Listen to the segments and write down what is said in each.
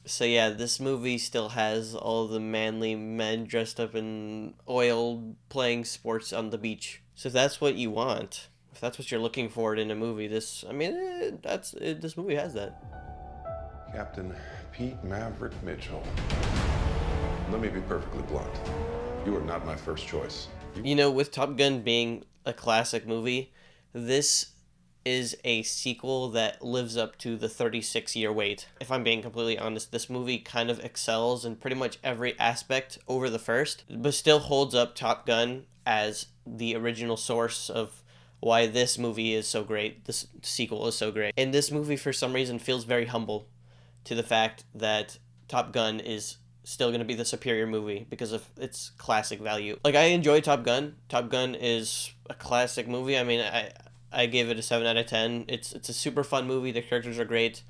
So yeah, this movie still has all the manly men dressed up in oil playing sports on the beach. So if that's what you want, if that's what you're looking for in a movie, this movie has that. Captain Pete Maverick Mitchell. Let me be perfectly blunt. You are not my first choice. You know, with Top Gun being a classic movie, this is a sequel that lives up to the 36-year wait. If I'm being completely honest, this movie kind of excels in pretty much every aspect over the first, but still holds up Top Gun as the original source of why this movie is so great, this sequel is so great. And this movie, for some reason, feels very humble to the fact that Top Gun is still going to be the superior movie because of its classic value. Like, I enjoy Top Gun. Top Gun is a classic movie. I mean, I gave it a 7 out of 10. It's a super fun movie. The characters are great.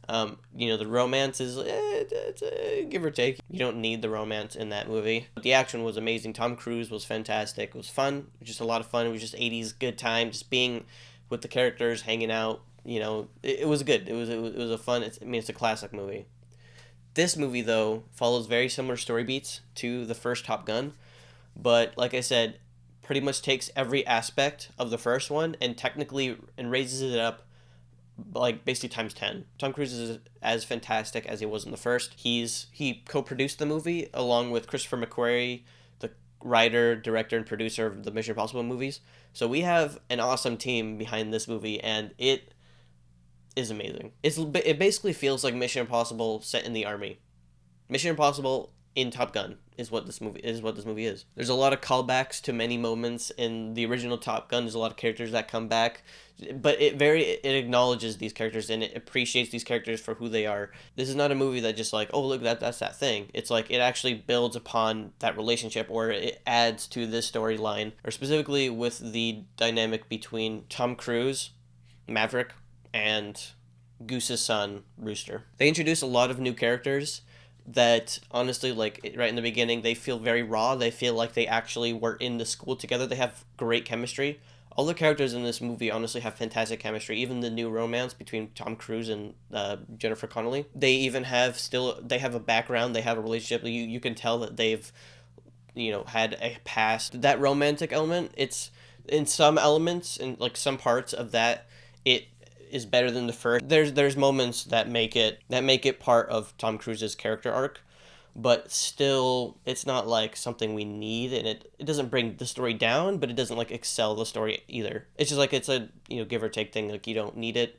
The romance is it's give or take. You don't need the romance in that movie. But the action was amazing. Tom Cruise was fantastic. It was fun. It was just a lot of fun. It was just 80s good time. Just being with the characters, hanging out. It was good. It was a fun. It's a classic movie. This movie, though, follows very similar story beats to the first Top Gun, but like I said, pretty much takes every aspect of the first one and raises it up like basically times 10. Tom Cruise is as fantastic as he was in the first. He co-produced the movie along with Christopher McQuarrie, the writer, director, and producer of the Mission Impossible movies. So we have an awesome team behind this movie, and it is amazing. It basically feels like Mission Impossible set in the army. Mission Impossible in Top Gun is what this movie is. There's a lot of callbacks to many moments in the original Top Gun. There's a lot of characters that come back, but it acknowledges these characters and it appreciates these characters for who they are. This is not a movie that just like, oh look, that's that thing. It's like it actually builds upon that relationship, or it adds to this storyline, or specifically with the dynamic between Tom Cruise, Maverick, and Goose's son, Rooster. They introduce a lot of new characters that honestly, like right in the beginning, they feel very raw. They feel like they actually were in the school together. They have great chemistry. All the characters in this movie honestly have fantastic chemistry. Even the new romance between Tom Cruise and Jennifer Connelly. They have a background. They have a relationship. You can tell that they've had a past. That romantic element, it's in some elements and like some parts of that, it is better than the first. There's moments that make it part of Tom Cruise's character arc, but still it's not like something we need, and it doesn't bring the story down, but it doesn't like excel the story either. It's just like it's a give or take thing. Like you don't need it,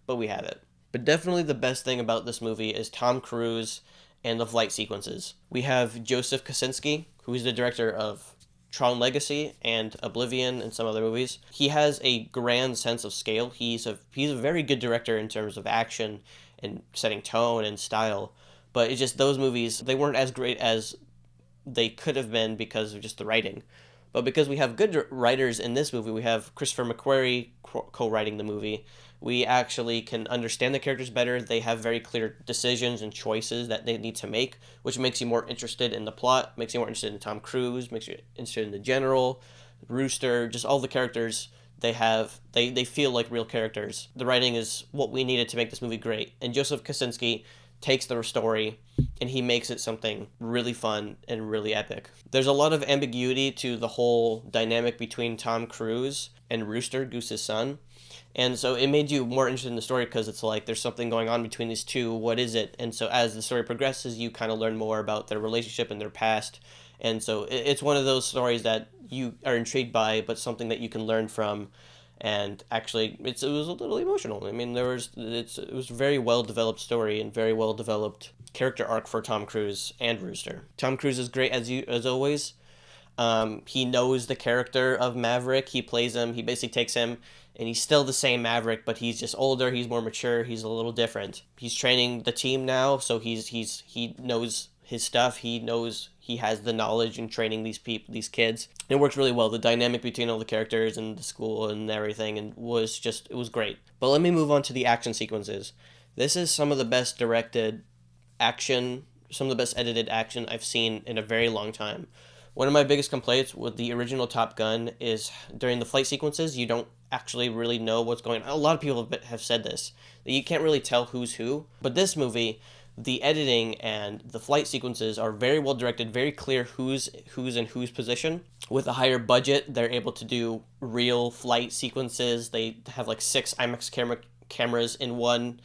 but we have it. But definitely the best thing about this movie is Tom Cruise and the flight sequences. We have Joseph Kosinski, who is the director of Tron Legacy and Oblivion and some other movies. He has a grand sense of scale. He's a very good director in terms of action and setting tone and style. But it's just those movies, they weren't as great as they could have been because of just the writing. But because we have good writers in this movie, we have Christopher McQuarrie co-writing the movie. We actually can understand the characters better. They have very clear decisions and choices that they need to make, which makes you more interested in the plot, makes you more interested in Tom Cruise, makes you interested in the general, Rooster, just all the characters they feel like real characters. The writing is what we needed to make this movie great. And Joseph Kosinski takes the story and he makes it something really fun and really epic. There's a lot of ambiguity to the whole dynamic between Tom Cruise and Rooster, Goose's son. And so it made you more interested in the story because it's like there's something going on between these two. What is it? And so as the story progresses, you kind of learn more about their relationship and their past. And so it's one of those stories that you are intrigued by, but something that you can learn from. And actually, it was a little emotional. I mean, it was a very well developed story and very well developed character arc for Tom Cruise and Rooster. Tom Cruise is great as always. He knows the character of Maverick. He plays him. He basically takes him, and he's still the same Maverick, but he's just older. He's more mature. He's a little different. He's training the team now, so he knows his stuff. He knows he has the knowledge in training these kids. It works really well. The dynamic between all the characters and the school and everything, and it was great. But let me move on to the action sequences. This is some of the best directed action, some of the best edited action I've seen in a very long time. One of my biggest complaints with the original Top Gun is during the flight sequences, you don't actually really know what's going on. A lot of people have said this, that you can't really tell who's who. But this movie, The editing and the flight sequences are very well directed, very clear who's in whose position. With a higher budget, they're able to do real flight sequences. They have like 6 IMAX cameras in one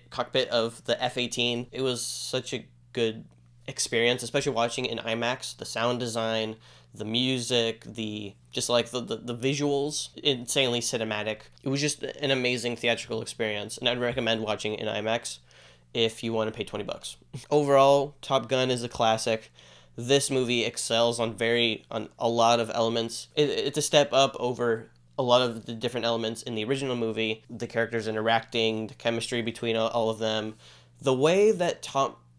cockpit of the F-18. It was such a good experience, especially watching in IMAX. The sound design, the music, the just like the visuals, insanely cinematic. It was just an amazing theatrical experience, and I'd recommend watching it in IMAX if you want to pay $20. Overall, Top Gun is a classic. This movie excels on a lot of elements. It's a step up over a lot of the different elements in the original movie. The characters interacting, the chemistry between all of them, the way that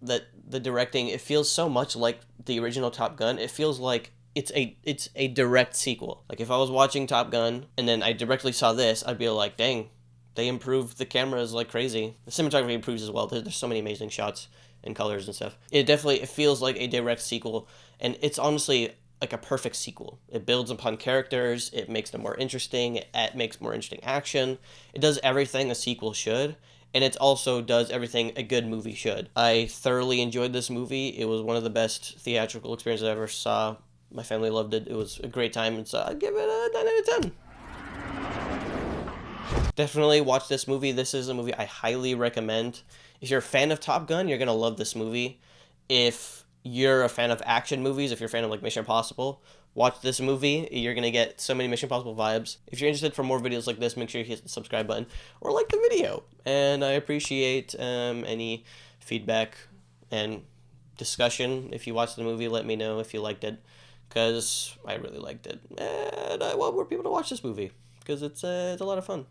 the directing, it feels so much like the original Top Gun. It feels like it's a direct sequel. Like if I was watching Top Gun and then I directly saw this, I'd be like, dang, they improved the cameras like crazy. The cinematography improves as well. There's so many amazing shots and colors and stuff. It feels like a direct sequel, and it's honestly like a perfect sequel. It builds upon characters, it makes them more interesting, it makes more interesting action. It does everything a sequel should, and it also does everything a good movie should. I thoroughly enjoyed this movie. It was one of the best theatrical experiences I ever saw. My family loved it. It was a great time, and so I'd give it a 9 out of 10. Definitely watch this movie. This is a movie I highly recommend. If you're a fan of Top Gun, you're going to love this movie. If you're a fan of action movies, if you're a fan of like Mission Impossible, watch this movie. You're going to get so many Mission Impossible vibes. If you're interested for more videos like this, make sure you hit the subscribe button or like the video. And I appreciate any feedback and discussion. If you watched the movie, let me know if you liked it, because I really liked it. And I want more people to watch this movie because it's a lot of fun.